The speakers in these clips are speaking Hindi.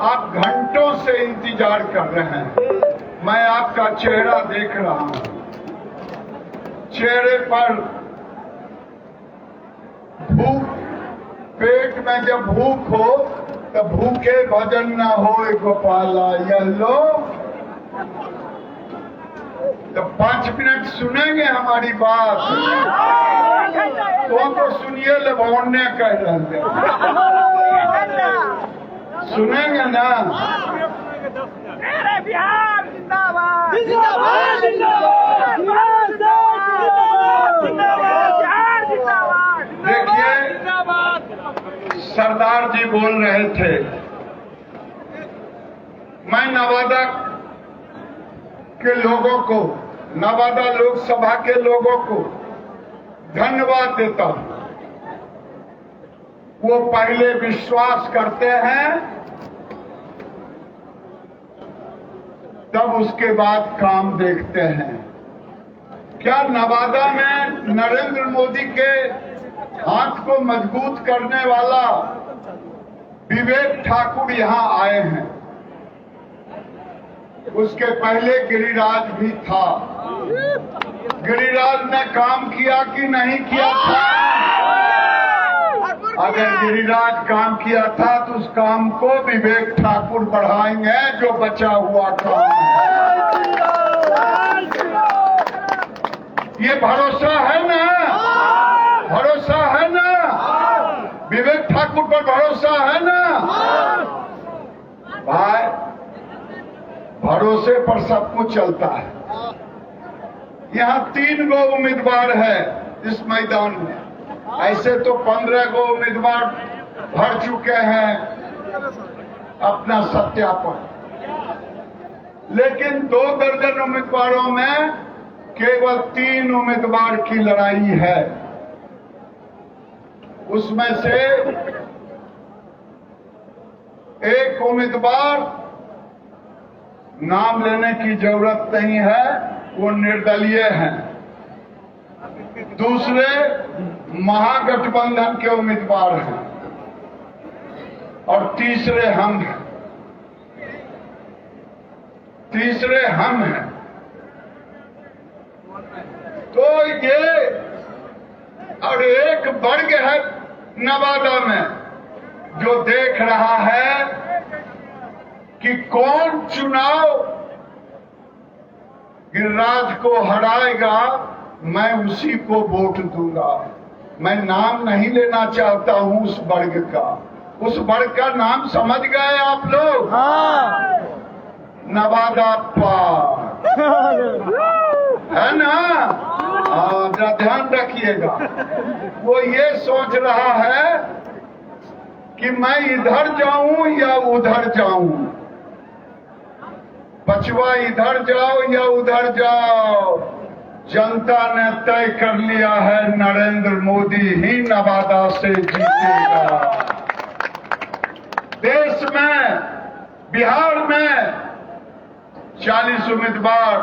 आप घंटों से इंतजार कर रहे हैं। मैं आपका चेहरा देख रहा हूं, चेहरे पर भूख, पेट में जब भूख हो तो भूखे भजन न हो गोपाला यल्लो। तो 5 मिनट सुनेंगे हमारी बात, तो सुनिए लबौने कह रहे हैं, सुनेंगे ना। बिहार जिंदाबाद जिंदाबाद जिंदाबाद बिहार जिंदाबाद। देखिए, सरदार जी बोल रहे थे, मैं नवादा के लोगों को, नवादा लोकसभा के लोगों को धन्यवाद देता हूं। वो पहले विश्वास करते हैं, तब उसके बाद काम देखते हैं। क्या नवादा में नरेंद्र मोदी के हाथ को मजबूत करने वाला विवेक ठाकुर यहां आए हैं? उसके पहले गिरिराज भी था। गिरिराज ने काम किया कि नहीं किया था? अगर गिरिराज काम किया था तो उस काम को विवेक ठाकुर बढ़ाएंगे, जो बचा हुआ काम है। ये भरोसा है ना? भरोसा है ना? विवेक ठाकुर पर भरोसा है ना? भाई, भरोसे पर सब कुछ चलता है। यहाँ 3 गो उम्मीदवार है इस मैदान में। ऐसे तो 15 गो उम्मीदवार भर चुके हैं अपना सत्यापन, लेकिन 2 दर्जन उम्मीदवारों में केवल 3 उम्मीदवार की लड़ाई है। उसमें से एक उम्मीदवार, नाम लेने की जरूरत नहीं है, वो निर्दलीय हैं। दूसरे महागठबंधन के उम्मीदवार हैं और तीसरे हम हैं। तीसरे हम हैं। तो ये और एक वर्ग है नवादा में जो देख रहा है कि कौन चुनाव गिरिराज को हराएगा, मैं उसी को वोट दूंगा। मैं नाम नहीं लेना चाहता हूं उस वर्ग का। उस वर्ग का नाम समझ गए आप लोग? हाँ। नवादा पार है ना? जरा ध्यान रखिएगा। वो ये सोच रहा है कि मैं इधर जाऊं या उधर जाऊं, पछवा इधर जाओ या उधर जाओ। जनता ने तय कर लिया है, नरेंद्र मोदी ही नवादा से जीतेगा। देश में, बिहार में 40 उम्मीदवार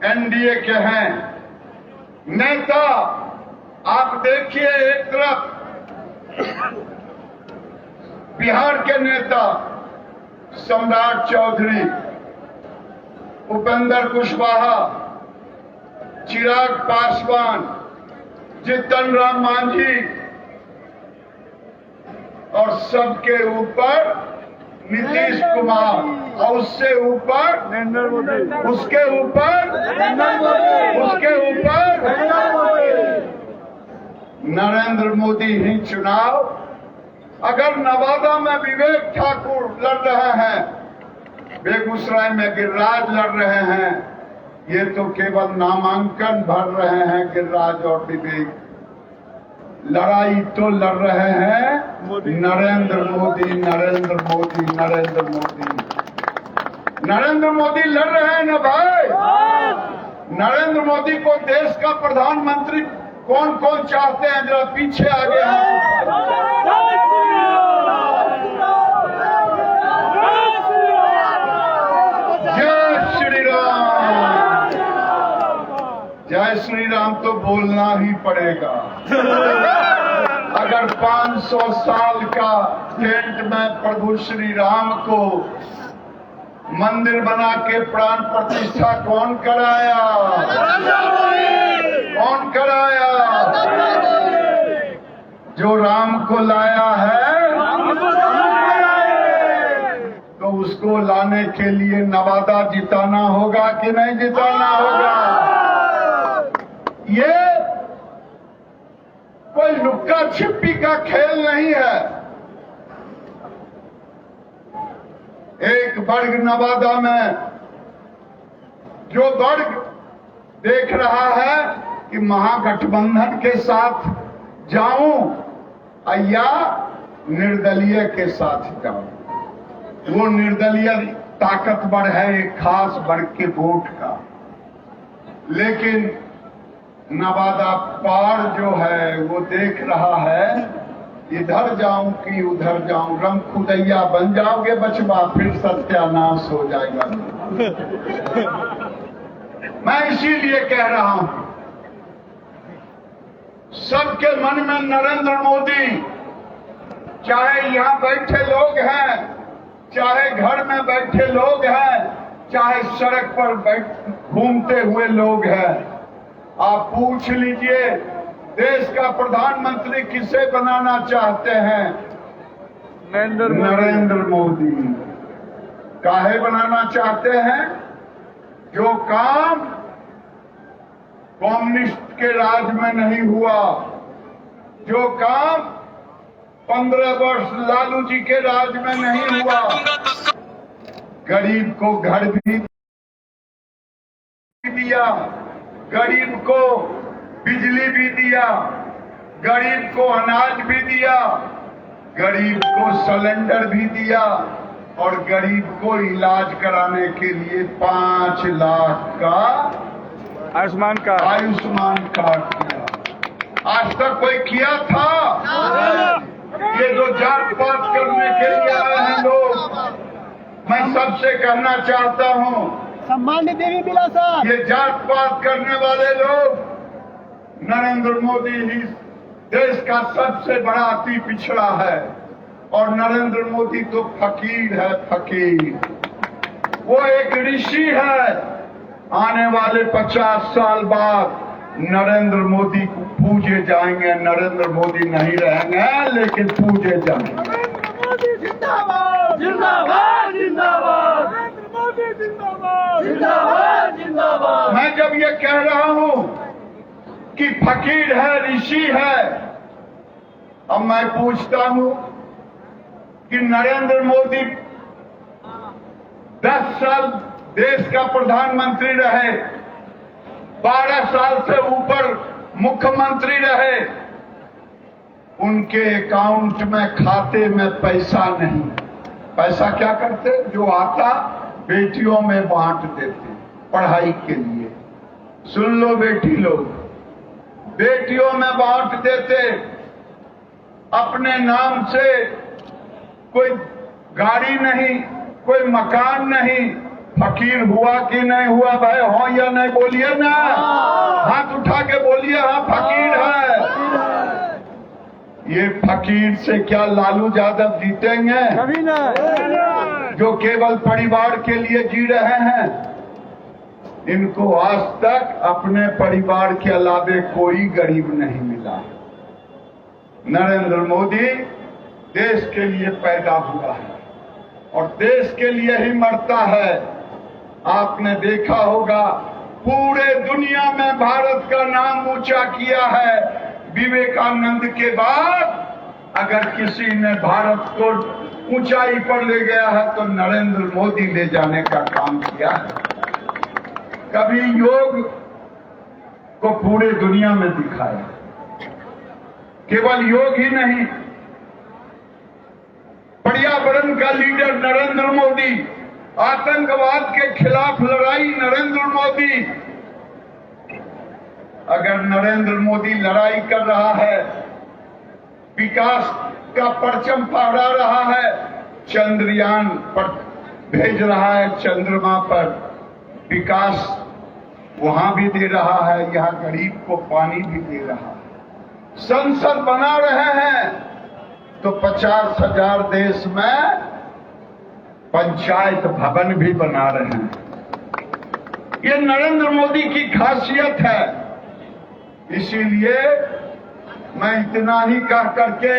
एनडीए के हैं। नेता आप देखिए, एक तरफ बिहार के नेता सम्राट चौधरी, उपेंद्र कुशवाहा, चिराग पासवान, जीतन राम मांझी, और सबके ऊपर नीतीश कुमार, और उससे ऊपर उसके ऊपर नरेंद्र मोदी ही चुनाव। अगर नवादा में विवेक ठाकुर लड़ रहे हैं, बेगूसराय में गिरिराज लड़ रहे हैं, ये तो केवल नामांकन भर रहे हैं। गिरिराज और विवेक लड़ाई तो लड़ रहे हैं नरेंद्र मोदी, नरेंद्र मोदी, नरेंद्र मोदी, नरेंद्र मोदी लड़ रहे हैं ना भाई। नरेंद्र मोदी को देश का प्रधानमंत्री कौन कौन चाहते हैं, जरा पीछे आगे हैं। जय श्री राम, जय श्री राम तो बोलना ही पड़ेगा। अगर 500 साल का टेंट में प्रभु श्री राम को मंदिर बना के प्राण प्रतिष्ठा कौन कराया? कौन कराया? जो राम को लाया है तो उसको लाने के लिए नवादा जिताना होगा कि नहीं जिताना होगा? ये कोई लुक्का छिपी का खेल नहीं है। एक वर्ग नवादा में जो वर्ग देख रहा है कि महागठबंधन के साथ जाऊं या निर्दलीय के साथ जाऊं, वो निर्दलीय ताकतवर है एक खास वर्ग के वोट का, लेकिन नवादा पार जो है वो देख रहा है इधर जाऊं कि उधर जाऊं, रंग खुदैया बन जाओगे बचवा, फिर सत्यानाश हो जाएगा। मैं इसीलिए कह रहा हूं सबके मन में नरेंद्र मोदी, चाहे यहां बैठे लोग हैं, चाहे घर में बैठे लोग हैं, चाहे सड़क पर घूमते हुए लोग हैं, आप पूछ लीजिए देश का प्रधानमंत्री किसे बनाना चाहते हैं? नरेंद्र मोदी। काहे बनाना चाहते हैं? जो काम कम्युनिस्ट के राज में नहीं हुआ, जो काम 15 वर्ष लालू जी के राज में नहीं हुआ, गरीब को घर भी दिया, गरीब को बिजली भी दिया, गरीब को अनाज भी दिया, गरीब को सिलेंडर भी दिया और गरीब को इलाज कराने के लिए 5 लाख का आयुष्मान कार्ड किया। आज तक कोई किया था? ये जो जात पात करने के लिए आए हैं लोग, मैं सबसे कहना चाहता हूं, सम्मान्य देवी बिला साहब, ये जात पात करने वाले लोग, नरेंद्र मोदी ही देश का सबसे बड़ा अति पिछड़ा है और नरेंद्र मोदी तो फकीर है, फकीर। वो एक ऋषि है। आने वाले 50 साल बाद नरेंद्र मोदी को पूजे जाएंगे। नरेंद्र मोदी नहीं रहेंगे लेकिन पूजे जाएंगे। जिंदाबाद जिंदाबाद जिंदाबाद, नरेंद्र मोदी जिंदाबाद जिंदाबाद जिंदाबाद। मैं जब ये कह रहा हूं कि फकीर है, ऋषि है, अब मैं पूछता हूं कि नरेंद्र मोदी 10 साल देश का प्रधानमंत्री रहे, 12 साल से ऊपर मुख्यमंत्री रहे, उनके अकाउंट में खाते में पैसा नहीं। पैसा क्या करते? जो आता बेटियों में बांट देते पढ़ाई के लिए। सुन लो बेटी लोग, बेटियों में बांट देते, अपने नाम से कोई गाड़ी नहीं, कोई मकान नहीं। फकीर हुआ कि नहीं हुआ भाई? हो या नहीं बोलिए ना, हाथ उठा के बोलिए हाँ फकीर है। ये फकीर से क्या लालू यादव जीतेंगे? कभी नहीं। जो केवल परिवार के लिए जी रहे हैं, इनको आज तक अपने परिवार के अलावे कोई गरीब नहीं मिला। नरेंद्र मोदी देश के लिए पैदा हुआ है और देश के लिए ही मरता है। आपने देखा होगा पूरे दुनिया में भारत का नाम ऊंचा किया है। विवेकानंद के बाद अगर किसी ने भारत को ऊंचाई पर ले गया है तो नरेंद्र मोदी ले जाने का काम किया है। कभी योग को पूरे दुनिया में दिखाया। केवल योग ही नहीं, पर्यावरण का लीडर नरेंद्र मोदी, आतंकवाद के खिलाफ लड़ाई नरेंद्र मोदी। अगर नरेंद्र मोदी लड़ाई कर रहा है, विकास का परचम फहरा रहा है, चंद्रयान पर भेज रहा है, चंद्रमा पर विकास वहां भी दे रहा है, यहां गरीब को पानी भी दे रहा है, संसद बना रहे हैं तो 50,000 देश में पंचायत भवन भी बना रहे हैं। ये नरेंद्र मोदी की खासियत है। इसीलिए मैं इतना ही कह करके,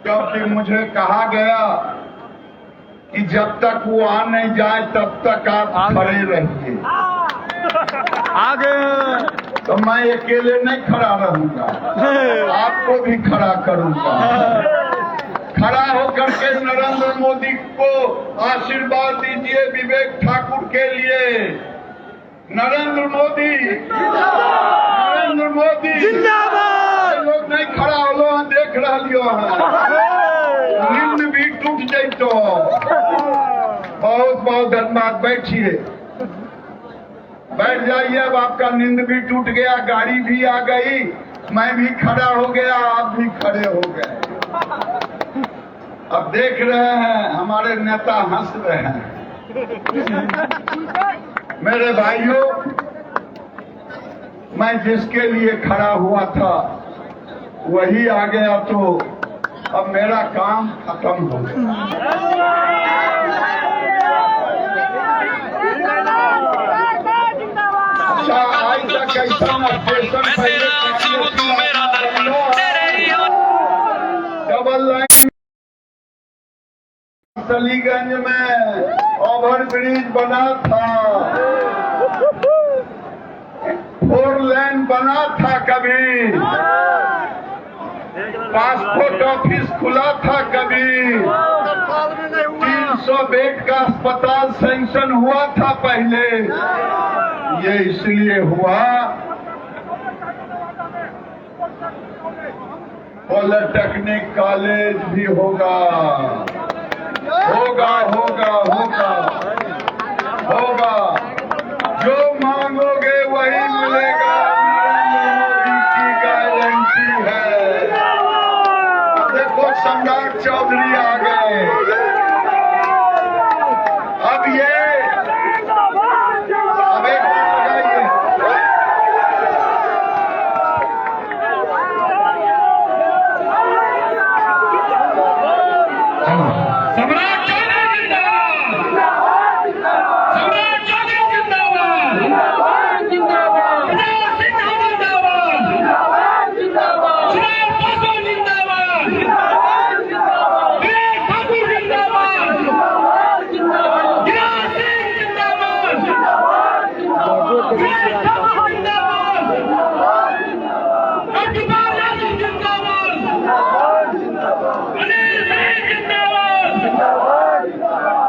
क्योंकि मुझे कहा गया कि जब तक वो आ नहीं जाए तब तक आप खड़े रहिए। आगे तो मैं अकेले नहीं खड़ा रहूंगा, आपको भी खड़ा करूंगा। खड़ा होकर के नरेंद्र मोदी को आशीर्वाद दीजिए विवेक ठाकुर के लिए। नरेंद्र मोदी नरेंद्र मोदी जिंदाबाद। लोग नहीं खड़ा हो, देख रहा है, नींद भी टूट जाए। तो बहुत बहुत धन्यवाद। बैठिए, बैठ जाइए। अब आपका नींद भी टूट गया, गाड़ी भी आ गई, मैं भी खड़ा हो गया, आप भी खड़े हो गए। अब देख रहे हैं हमारे नेता हंस रहे हैं। मेरे भाइयों, मैं जिसके लिए खड़ा हुआ था वही आ गया, तो अब मेरा काम खत्म हो गया। अच्छा, आज तक ऐसा स्टेशन डबल लाइन सलीगंज में ओवर ब्रिज बना था, 4 लेन बना था, कभी पासपोर्ट ऑफिस खुला था, कभी 300 बेड का अस्पताल सैंक्शन हुआ था पहले। ये इसलिए हुआ पॉलिटेक्निक कॉलेज भी होगा, होगा होगा होगा होगा। जो मांगोगे वही मिलेगा, नरेंद्र मोदी की गारंटी है। देखो सम्राट चौधरी आ गए। अब ये अब एक सम्राट चौधरी जिंदाबाद, सम्राट चौधरी जिंदाबाद, जिंदाबाद जिंदाबाद, प्रताप सिंह जिंदाबाद, जिंदाबाद सुरेश प्रभु जिंदाबाद, विवेक ठाकुर जिंदाबाद, गिरिराज सिंह जिंदाबाद, विवेक ठाकुर जिंदाबाद, अखिलेश यादव जिंदाबाद, अनिल सिंह जिंदाबाद,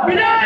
विजय